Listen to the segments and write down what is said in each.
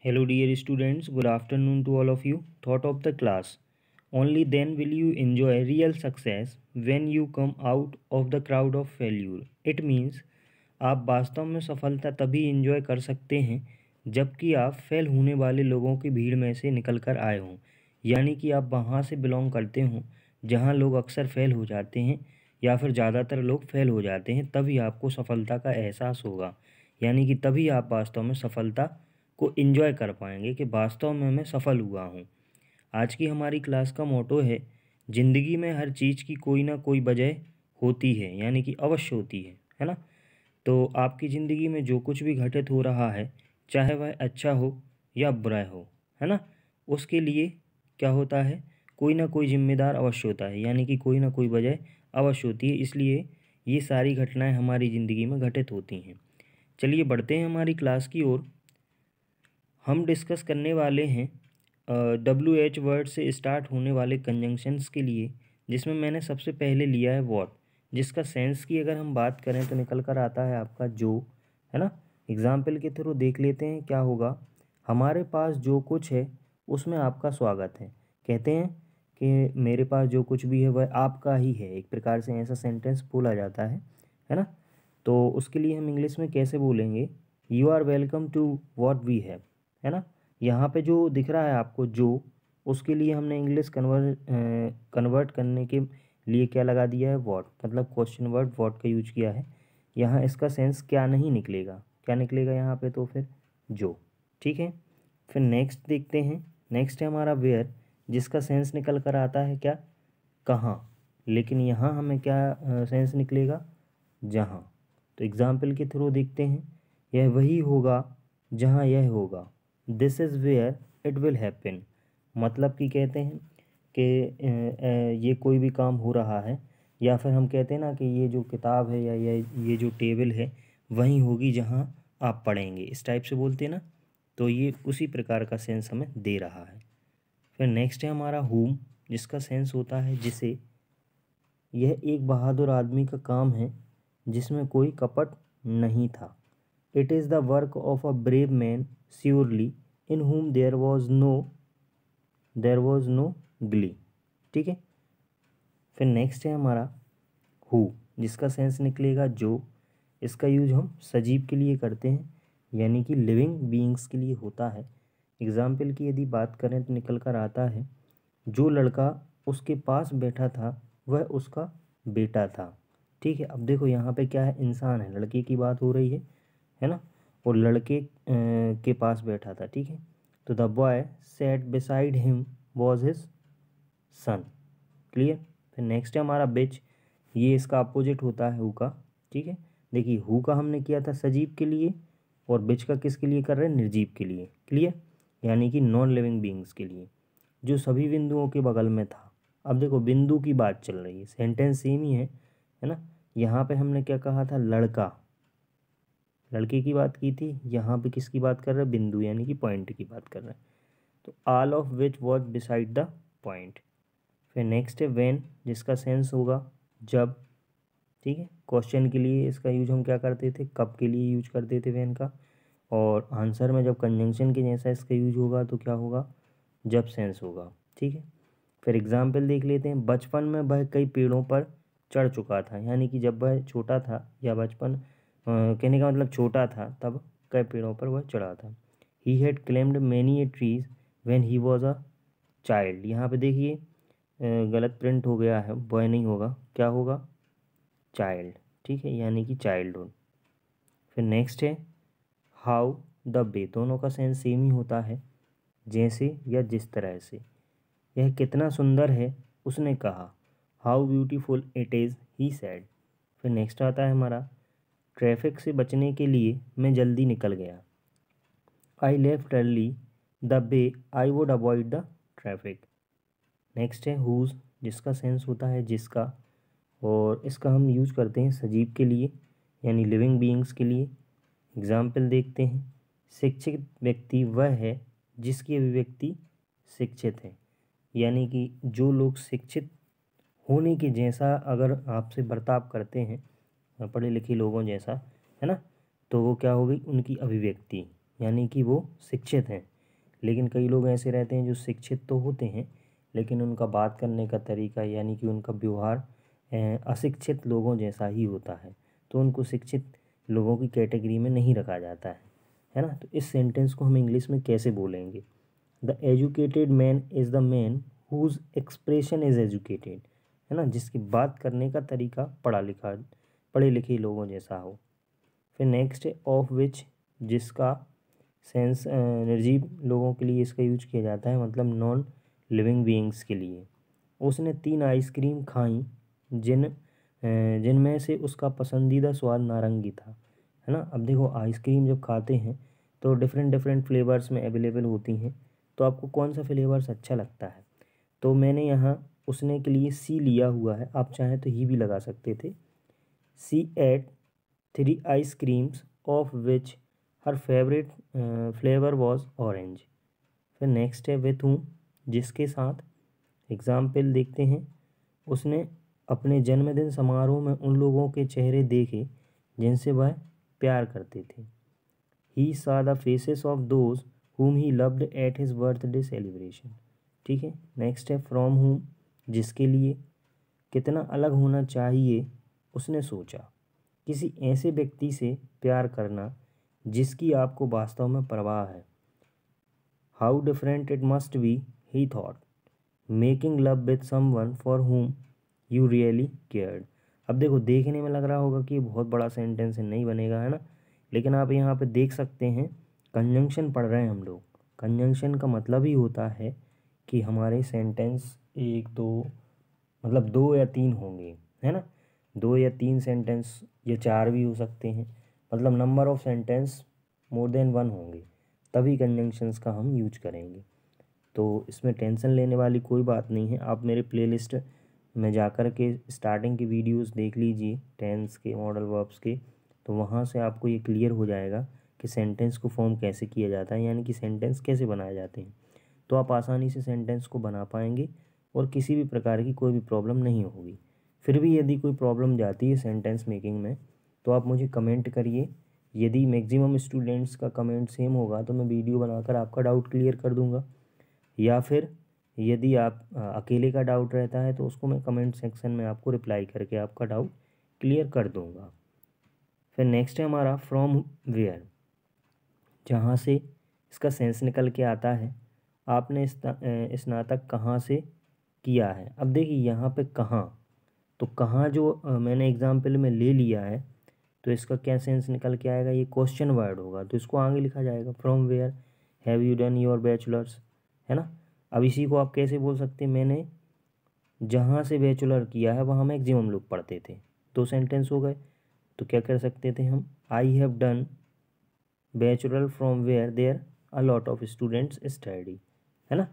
Hello, dear students. Good afternoon to all of you. Thought of the class. Only then will you enjoy real success when you come out of the crowd of failure. It means आप वास्तव में सफलता तभी enjoy कर सकते हैं जबकि आप फेल होने वाले लोगों की भीड़ में से निकल कर आए हों। यानी कि आप वहाँ से बिलोंग करते हों जहाँ लोग अक्सर फेल हो जाते हैं या फिर ज़्यादातर लोग फेल हो जाते हैं, तभी आपको सफलता का एहसास होगा। यानी कि तभी आप वास्तव में सफलता को एंजॉय कर पाएंगे कि वास्तव में मैं सफल हुआ हूँ। आज की हमारी क्लास का मोटो है, ज़िंदगी में हर चीज़ की कोई ना कोई वजह होती है, यानी कि अवश्य होती है ना। तो आपकी ज़िंदगी में जो कुछ भी घटित हो रहा है, चाहे वह अच्छा हो या बुरा हो, है ना, उसके लिए क्या होता है, कोई ना कोई जिम्मेदार अवश्य होता है, यानी कि कोई ना कोई वजह अवश्य होती है। इसलिए ये सारी घटनाएं हमारी ज़िंदगी में घटित होती हैं। चलिए बढ़ते हैं हमारी क्लास की ओर। हम डिस्कस करने वाले हैं WH वर्ड से स्टार्ट होने वाले कंजंक्शंस के लिए, जिसमें मैंने सबसे पहले लिया है व्हाट, जिसका सेंस की अगर हम बात करें तो निकल कर आता है आपका जो, है ना। एग्जाम्पल के थ्रू देख लेते हैं क्या होगा। हमारे पास जो कुछ है उसमें आपका स्वागत है। कहते हैं कि मेरे पास जो कुछ भी है वह आपका ही है, एक प्रकार से ऐसा सेंटेंस बोला जाता है ना। तो उसके लिए हम इंग्लिश में कैसे बोलेंगे, you are welcome to what we have, है ना। यहाँ पे जो दिख रहा है आपको जो, उसके लिए हमने इंग्लिश कन्वर्ट करने के लिए क्या लगा दिया है, व्हाट, मतलब क्वेश्चन वर्ड व्हाट का यूज किया है। यहाँ इसका सेंस क्या नहीं निकलेगा, क्या निकलेगा यहाँ पे, तो फिर जो, ठीक है। फिर नेक्स्ट देखते हैं। नेक्स्ट है हमारा वेयर, जिसका सेंस निकल कर आता है क्या, कहाँ, लेकिन यहाँ हमें क्या सेंस निकलेगा, जहाँ। तो एग्जाम्पल के थ्रू देखते हैं, यह वही होगा जहाँ यह होगा, this is where it will happen. मतलब कि कहते हैं कि ये कोई भी काम हो रहा है, या फिर हम कहते हैं ना कि ये जो किताब है या ये जो टेबल है वहीं होगी जहाँ आप पढ़ेंगे, इस टाइप से बोलते हैं ना। तो ये उसी प्रकार का सेंस हमें दे रहा है। फिर नेक्स्ट है हमारा होम, जिसका सेंस होता है जिसे। यह एक बहादुर आदमी का काम है जिसमें कोई कपट नहीं था। It is the work of a brave man surely in whom there was no glee। ठीक है। फिर नेक्स्ट है हमारा हु, जिसका सेंस निकलेगा जो। इसका यूज हम सजीव के लिए करते हैं, यानी कि लिविंग बीइंग्स के लिए होता है। एग्जाम्पल की यदि बात करें तो निकल कर आता है, जो लड़का उसके पास बैठा था वह उसका बेटा था। ठीक है। अब देखो यहाँ पे क्या है, इंसान है, लड़के की बात हो रही है ना, और लड़के के पास बैठा था। ठीक है। तो the boy set beside him was his son. Clear. फिर नेक्स्ट है हमारा बिच, ये इसका अपोजिट होता है हु का। ठीक है। देखिए हु का हमने किया था सजीव के लिए, और बिच का किसके लिए कर रहे हैं, निर्जीव के लिए। क्लियर। यानी कि नॉन लिविंग बीइंग्स के लिए, जो सभी बिंदुओं के बगल में था। अब देखो बिंदु की बात चल रही है, सेंटेंस सेम ही है ना। यहाँ पे हमने क्या कहा था, लड़का, लड़के की बात की थी, यहाँ पे किसकी बात कर रहे हैं, बिंदु यानी कि पॉइंट की बात कर रहे हैं। तो all of which was beside the point. फिर नेक्स्ट है व्हेन, जिसका सेंस होगा जब। ठीक है। क्वेश्चन के लिए इसका यूज हम क्या करते थे, कब के लिए यूज करते थे व्हेन का। और आंसर में जब कंजंक्शन के जैसा इसका यूज होगा तो क्या होगा, जब सेंस होगा। ठीक है। फिर एग्जाम्पल देख लेते हैं, बचपन में वह कई पेड़ों पर चढ़ चुका था। यानी कि जब वह छोटा था, या बचपन कहने का मतलब छोटा था, तब कई पेड़ों पर वह चढ़ा था। He had claimed many a trees when he was a child. यहाँ पे देखिए गलत प्रिंट हो गया है, बॉय नहीं होगा, क्या होगा, चाइल्ड। ठीक है। यानी कि चाइल्डहुड। फिर नेक्स्ट है हाउ द वे, दोनों का सेंस सेम ही होता है, जैसे या जिस तरह से। यह कितना सुंदर है, उसने कहा, how beautiful it is he sad. फिर नेक्स्ट आता है हमारा, ट्रैफिक से बचने के लिए मैं जल्दी निकल गया। I left early the way I would avoid the traffic. Next है हुज, जिसका सेंस होता है जिसका, और इसका हम यूज करते हैं सजीव के लिए, यानी लिविंग बीइंग्स के लिए। एग्जाम्पल देखते हैं, शिक्षित व्यक्ति वह है जिसकी अभिव्यक्ति शिक्षित है। यानी कि जो लोग शिक्षित होने के जैसा अगर आपसे बर्ताव करते हैं, पढ़े लिखे लोगों जैसा, है ना, तो वो क्या हो गई, उनकी अभिव्यक्ति, यानी कि वो शिक्षित हैं। लेकिन कई लोग ऐसे रहते हैं जो शिक्षित तो होते हैं लेकिन उनका बात करने का तरीका यानी कि उनका व्यवहार अशिक्षित लोगों जैसा ही होता है, तो उनको शिक्षित लोगों की कैटेगरी में नहीं रखा जाता है ना। तो इस सेंटेंस को हम इंग्लिश में कैसे बोलेंगे? The educated man is the man whose expression is educated, है ना, जिसकी बात करने का तरीका पढ़े लिखे लोगों जैसा हो। फिर नेक्स्ट है ऑफ विच, जिसका सेंस निर्जीव लोगों के लिए इसका यूज किया जाता है, मतलब नॉन लिविंग बीइंग्स के लिए। उसने 3 आइसक्रीम खाई जिनमें से उसका पसंदीदा स्वाद नारंगी था, है ना। अब देखो आइसक्रीम जब खाते हैं तो डिफरेंट डिफरेंट फ्लेवर्स में अवेलेबल होती हैं, तो आपको कौन सा फ्लेवर्स अच्छा लगता है? तो मैंने यहाँ उसने के लिए सी लिया हुआ है, आप चाहें तो ही भी लगा सकते थे। She ate 3 ice creams of which her favourite flavour was orange. फिर नेक्स्ट है विथ हूँ, जिसके साथ। एग्जाम्पल देखते हैं, उसने अपने जन्मदिन समारोह में उन लोगों के चेहरे देखे जिनसे वह प्यार करते थे। ही saw the faces of those whom he loved at his birthday celebration। ठीक है। नेक्स्ट है फ्रॉम whom, जिसके लिए। कितना अलग होना चाहिए उसने सोचा, किसी ऐसे व्यक्ति से प्यार करना जिसकी आपको वास्तव में परवाह है। How different it must be, he thought, making love with someone for whom you really cared. अब देखो देखने में लग रहा होगा कि ये बहुत बड़ा सेंटेंस है, नहीं बनेगा, है ना, लेकिन आप यहाँ पे देख सकते हैं कंजंक्शन पढ़ रहे हैं हम लोग। कंजंक्शन का मतलब ही होता है कि हमारे सेंटेंस एक दो मतलब 2 या 3 होंगे, है ना, 2 या 3 सेंटेंस या 4 भी हो सकते हैं, मतलब number of sentence more than 1 होंगे, तभी कंजंक्शंस का हम यूज करेंगे। तो इसमें टेंशन लेने वाली कोई बात नहीं है। आप मेरे प्लेलिस्ट में जाकर के स्टार्टिंग की वीडियोस देख लीजिए टेंस के, मॉडल वर्ब्स के, तो वहाँ से आपको ये क्लियर हो जाएगा कि सेंटेंस को फॉर्म कैसे किया जाता है, यानी कि सेंटेंस कैसे बनाए जाते हैं। तो आप आसानी से सेंटेंस को बना पाएंगे और किसी भी प्रकार की कोई भी प्रॉब्लम नहीं होगी। फिर भी यदि कोई प्रॉब्लम जाती है सेंटेंस मेकिंग में तो आप मुझे कमेंट करिए। यदि मैक्सिमम स्टूडेंट्स का कमेंट सेम होगा तो मैं वीडियो बनाकर आपका डाउट क्लियर कर दूंगा, या फिर यदि आप अकेले का डाउट रहता है तो उसको मैं कमेंट सेक्शन में आपको रिप्लाई करके आपका डाउट क्लियर कर दूंगा। फिर नेक्स्ट है हमारा फ्रॉम वेयर, जहाँ से इसका सेंस निकल के आता है, आपने स्नातक कहाँ से किया है। अब देखिए यहाँ पे कहाँ, तो कहाँ जो मैंने एग्जाम्पल में ले लिया है तो इसका क्या सेंस निकल के आएगा, ये क्वेश्चन वर्ड होगा तो इसको आगे लिखा जाएगा from where have you done your bachelors, है ना। अब इसी को आप कैसे बोल सकते हैं, मैंने जहाँ से बैचलर किया है वहाँ मैक्सिमम लोग पढ़ते थे, 2 सेंटेंस हो गए। तो क्या कर सकते थे हम, I have done bachelor from where there a lot of students study, है ना,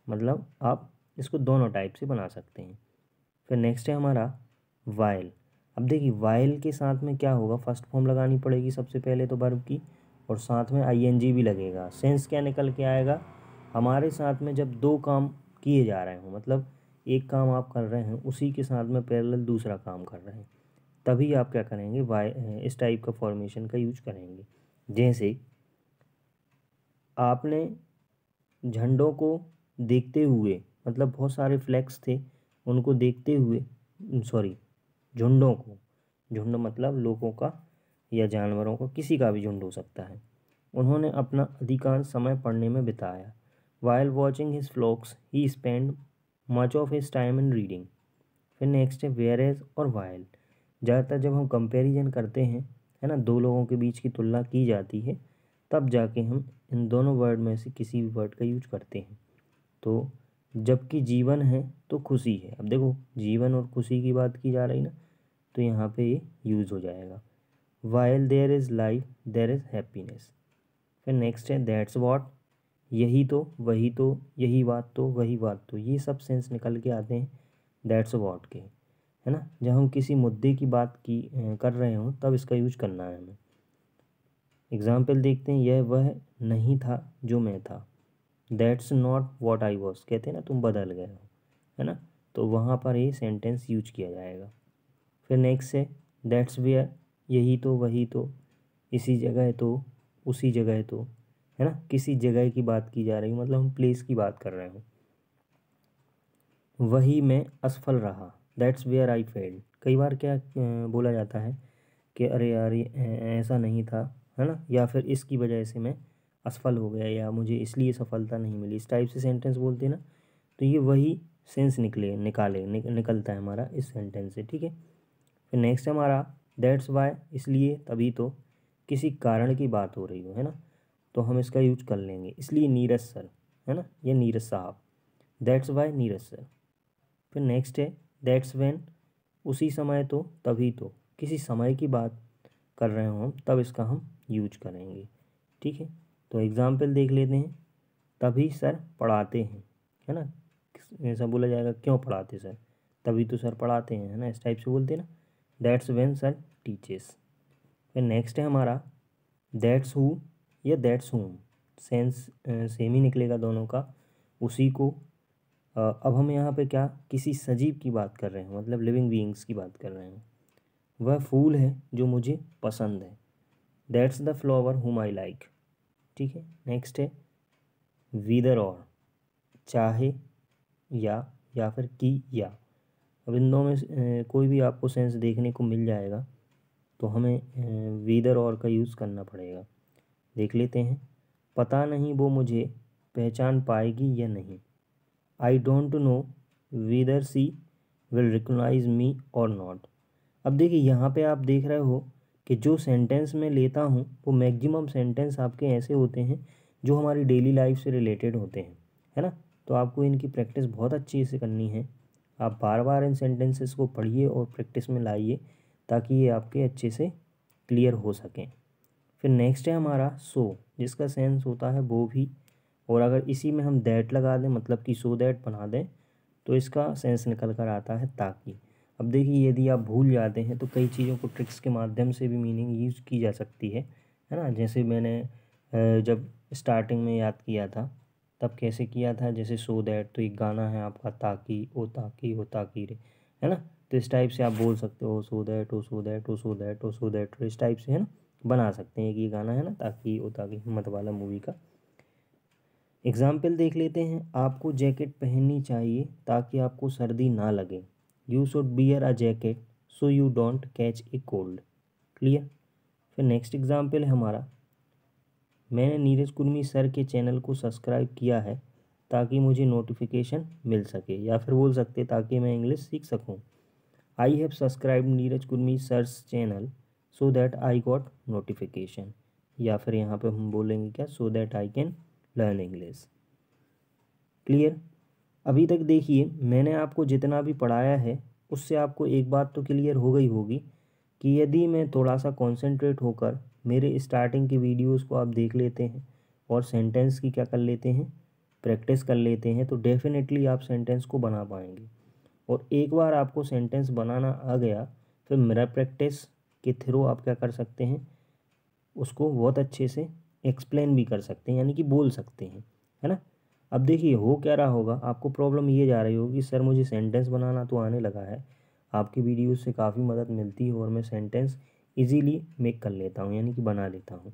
मतलब आप इसको दोनों टाइप से बना सकते हैं। फिर नेक्स्ट है हमारा वाइल। अब देखिए वाइल के साथ में क्या होगा, फर्स्ट फॉर्म लगानी पड़ेगी सबसे पहले तो वर्ब की, और साथ में आईएनजी भी लगेगा। सेंस क्या निकल के आएगा, हमारे साथ में जब 2 काम किए जा रहे हों, मतलब एक काम आप कर रहे हैं उसी के साथ में पैरेलल दूसरा काम कर रहे हैं, तभी आप क्या करेंगे, वाई इस टाइप का फॉर्मेशन का यूज करेंगे। जैसे आपने झंडों को देखते हुए, मतलब बहुत सारे फ्लैग्स थे उनको देखते हुए, सॉरी झुंडों को, झुंड मतलब लोगों का या जानवरों का, किसी का भी झुंड हो सकता है, उन्होंने अपना अधिकांश समय पढ़ने में बिताया। While watching his flocks he spend much of his time in reading. फिर नेक्स्ट है वेयर एज और वाइल। ज़्यादातर जब हम कंपैरिजन करते हैं, है ना, 2 लोगों के बीच की तुलना की जाती है, तब जाके हम इन दोनों वर्ड में से किसी भी वर्ड का यूज करते हैं। तो जबकि जीवन है तो खुशी है, अब देखो जीवन और खुशी की बात की जा रही ना, तो यहाँ पे ये यूज़ हो जाएगा। While there is life there is happiness. फिर नेक्स्ट है दैट्स वॉट, यही तो, वही तो, यही बात तो, वही बात तो, ये सब सेंस निकल के आते हैं दैट्स वॉट के, है ना। जब हम किसी मुद्दे की बात की कर रहे हों तब इसका यूज करना है हमें। एग्जाम्पल देखते हैं, यह वह नहीं था जो मैं था, that's not what I was, कहते हैं ना तुम बदल गए हो, है ना, तो वहाँ पर ये सेंटेंस यूज किया जाएगा। फिर नेक्स्ट है दैट्स वेयर, यही तो, वही तो, इसी जगह तो, उसी जगह तो, है ना, किसी जगह की बात की जा रही है, मतलब हम प्लेस की बात कर रहे हो। वही मैं असफल रहा, दैट्स वेयर आई फेल्ड। कई बार क्या बोला जाता है कि अरे यार ये ऐसा नहीं था, है ना, या फिर इसकी वजह से मैं असफल हो गया, या मुझे इसलिए सफलता नहीं मिली, इस टाइप से सेंटेंस बोलते हैं ना। तो ये वही सेंस निकलता है हमारा इस सेंटेंस से, ठीक है। फिर नेक्स्ट हमारा दैट्स वाई, इसलिए तभी तो, किसी कारण की बात हो रही हो, है ना, तो हम इसका यूज कर लेंगे, इसलिए नीरज सर, है ना, ये नीरज साहब, दैट्स वाई नीरज सर। फिर नेक्स्ट है दैट्स व्हेन, उसी समय तो, तभी तो, किसी समय की बात कर रहे हो हम, तब इसका हम यूज करेंगे, ठीक है। तो एग्जाम्पल देख लेते हैं। तभी सर पढ़ाते हैं, है ना, ऐसा बोला जाएगा क्यों पढ़ाते सर, तभी तो सर पढ़ाते हैं, है ना, इस टाइप से बोलते हैं ना, दैट्स व्हेन सर टीचेस। फिर नेक्स्ट है हमारा दैट्स हु या दैट्स हुम, सेंस सेम ही निकलेगा दोनों का, उसी को। अब हम यहाँ पे क्या, किसी सजीव की बात कर रहे हैं, मतलब लिविंग बीइंग्स की बात कर रहे हैं। वह फूल है जो मुझे पसंद है, दैट्स द फ्लावर हुम आई लाइक, ठीक है। नेक्स्ट है वीदर और, चाहे या फिर की या। अब इन दो में से, कोई भी आपको सेंस देखने को मिल जाएगा, तो हमें वीदर और का यूज़ करना पड़ेगा। देख लेते हैं। पता नहीं वो मुझे पहचान पाएगी या नहीं, I don't know whether she will recognise me or not. अब देखिए यहाँ पे आप देख रहे हो कि जो सेंटेंस मैं लेता हूँ वो मैक्सिमम सेंटेंस आपके ऐसे होते हैं जो हमारी डेली लाइफ से रिलेटेड होते हैं, है ना। तो आपको इनकी प्रैक्टिस बहुत अच्छी से करनी है। आप बार बार इन सेंटेंसेस को पढ़िए और प्रैक्टिस में लाइए, ताकि ये आपके अच्छे से क्लियर हो सकें। फिर नेक्स्ट है हमारा सो, जिसका सेंस होता है वो भी, और अगर इसी में हम दैट लगा दें, मतलब कि सो दैट बना दें, तो इसका सेंस निकल कर आता है ताकि। अब देखिए यदि आप भूल जाते हैं तो कई चीज़ों को ट्रिक्स के माध्यम से भी मीनिंग यूज़ की जा सकती है ना। जैसे मैंने जब स्टार्टिंग में याद किया था तब कैसे किया था, जैसे सो दैट, तो एक गाना है आपका, ताकि ओ ताकि रे, है ना। तो इस टाइप से आप बोल सकते हो so that oh so that oh so that oh so that, इस टाइप से, है ना, बना सकते हैं। कि ये गाना है ना, ताकि ओ ताकि, हिम्मत वाला मूवी का। एग्जाम्पल देख लेते हैं। आपको जैकेट पहननी चाहिए ताकि आपको सर्दी ना लगे, you should bear a jacket so you don't catch a cold. Clear. फिर नेक्स्ट एग्जाम्पल है हमारा, मैंने नीरज कुर्मी सर के चैनल को सब्सक्राइब किया है ताकि मुझे नोटिफिकेशन मिल सके, या फिर बोल सकते ताकि मैं इंग्लिश सीख सकूं। I have subscribe Neeraj Kurmi sir's channel so that I got notification, या फिर यहाँ पे हम बोलेंगे क्या, so that I can learn English. Clear. अभी तक देखिए मैंने आपको जितना भी पढ़ाया है उससे आपको एक बात तो क्लियर हो गई होगी कि यदि मैं थोड़ा सा कॉन्सेंट्रेट होकर मेरे स्टार्टिंग की वीडियोस को आप देख लेते हैं और सेंटेंस की क्या कर लेते हैं, प्रैक्टिस कर लेते हैं, तो डेफिनेटली आप सेंटेंस को बना पाएंगे। और एक बार आपको सेंटेंस बनाना आ गया, फिर मिरर प्रैक्टिस के थ्रू आप क्या कर सकते हैं, उसको बहुत अच्छे से एक्सप्लेन भी कर सकते हैं, यानी कि बोल सकते हैं, है ना। अब देखिए हो क्या रहा होगा, आपको प्रॉब्लम ये जा रही होगी सर मुझे सेंटेंस बनाना तो आने लगा है, आपकी वीडियो से काफ़ी मदद मिलती है और मैं सेंटेंस इजीली मेक कर लेता हूँ, यानी कि बना लेता हूँ।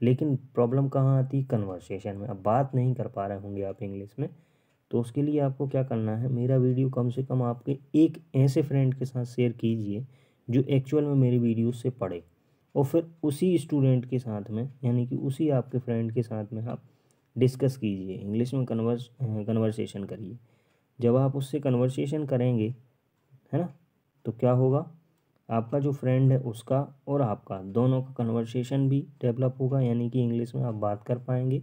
लेकिन प्रॉब्लम कहाँ आती है, कन्वर्सेशन में। अब बात नहीं कर पा रहे होंगे आप इंग्लिश में, तो उसके लिए आपको क्या करना है, मेरा वीडियो कम से कम आपके एक ऐसे फ्रेंड के साथ शेयर कीजिए जो एक्चुअल में मेरी वीडियो से पढ़े, और फिर उसी स्टूडेंट के साथ में, यानी कि उसी आपके फ्रेंड के साथ में आप डिस्कस कीजिए, इंग्लिश में कन्वर्सेशन करिए। जब आप उससे कन्वर्सेशन करेंगे, है ना, तो क्या होगा, आपका जो फ्रेंड है उसका और आपका दोनों का कन्वर्सेशन भी डेवलप होगा, यानी कि इंग्लिश में आप बात कर पाएंगे,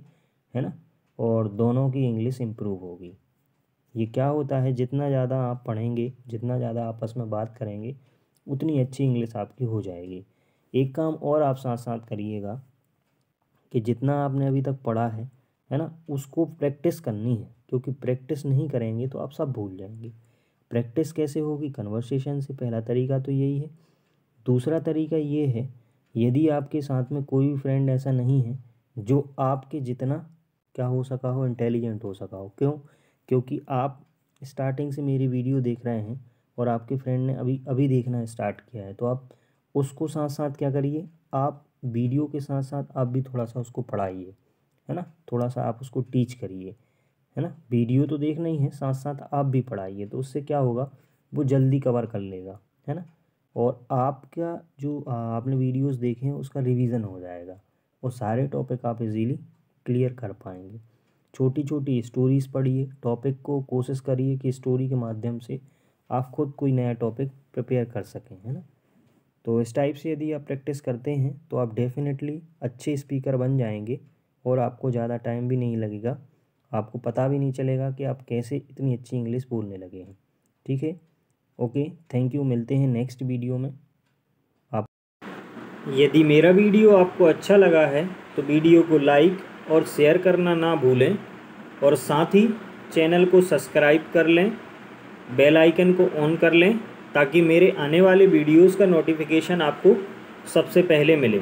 है ना, और दोनों की इंग्लिश इम्प्रूव होगी। ये क्या होता है, जितना ज़्यादा आप पढ़ेंगे, जितना ज़्यादा आपस में बात करेंगे, उतनी अच्छी इंग्लिश आपकी हो जाएगी। एक काम और आप साथ साथ करिएगा कि जितना आपने अभी तक पढ़ा है ना, उसको प्रैक्टिस करनी है, क्योंकि प्रैक्टिस नहीं करेंगे तो आप सब भूल जाएंगे। प्रैक्टिस कैसे होगी, कन्वर्सेशन से, पहला तरीका तो यही है। दूसरा तरीका ये है, यदि आपके साथ में कोई भी फ्रेंड ऐसा नहीं है जो आपके जितना क्या हो सका हो, इंटेलिजेंट हो सका हो, क्यों, क्योंकि आप स्टार्टिंग से मेरी वीडियो देख रहे हैं और आपके फ्रेंड ने अभी अभी देखना स्टार्ट किया है, तो आप उसको साथ साथ क्या करिए, आप वीडियो के साथ साथ आप भी थोड़ा सा उसको पढ़ाइए, है ना। थोड़ा सा आप उसको टीच करिए, है ना। वीडियो तो देखना ही है, साथ साथ आप भी पढ़ाइए, तो उससे क्या होगा, वो जल्दी कवर कर लेगा, है ना। और आपका जो आपने वीडियोस देखे हैं उसका रिवीजन हो जाएगा और सारे टॉपिक आप इजीली क्लियर कर पाएंगे। छोटी छोटी स्टोरीज पढ़िए, टॉपिक को कोशिश करिए कि स्टोरी के माध्यम से आप खुद कोई नया टॉपिक प्रिपेयर कर सकें, है ना। तो इस टाइप से यदि आप प्रैक्टिस करते हैं तो आप डेफिनेटली अच्छे स्पीकर बन जाएंगे और आपको ज़्यादा टाइम भी नहीं लगेगा, आपको पता भी नहीं चलेगा कि आप कैसे इतनी अच्छी इंग्लिश बोलने लगे हैं। ठीक है, ओके, थैंक यू, मिलते हैं नेक्स्ट वीडियो में। आप यदि मेरा वीडियो आपको अच्छा लगा है तो वीडियो को लाइक और शेयर करना ना भूलें और साथ ही चैनल को सब्सक्राइब कर लें, बेल आइकन को ऑन कर लें ताकि मेरे आने वाले वीडियोस का नोटिफिकेशन आपको सबसे पहले मिले।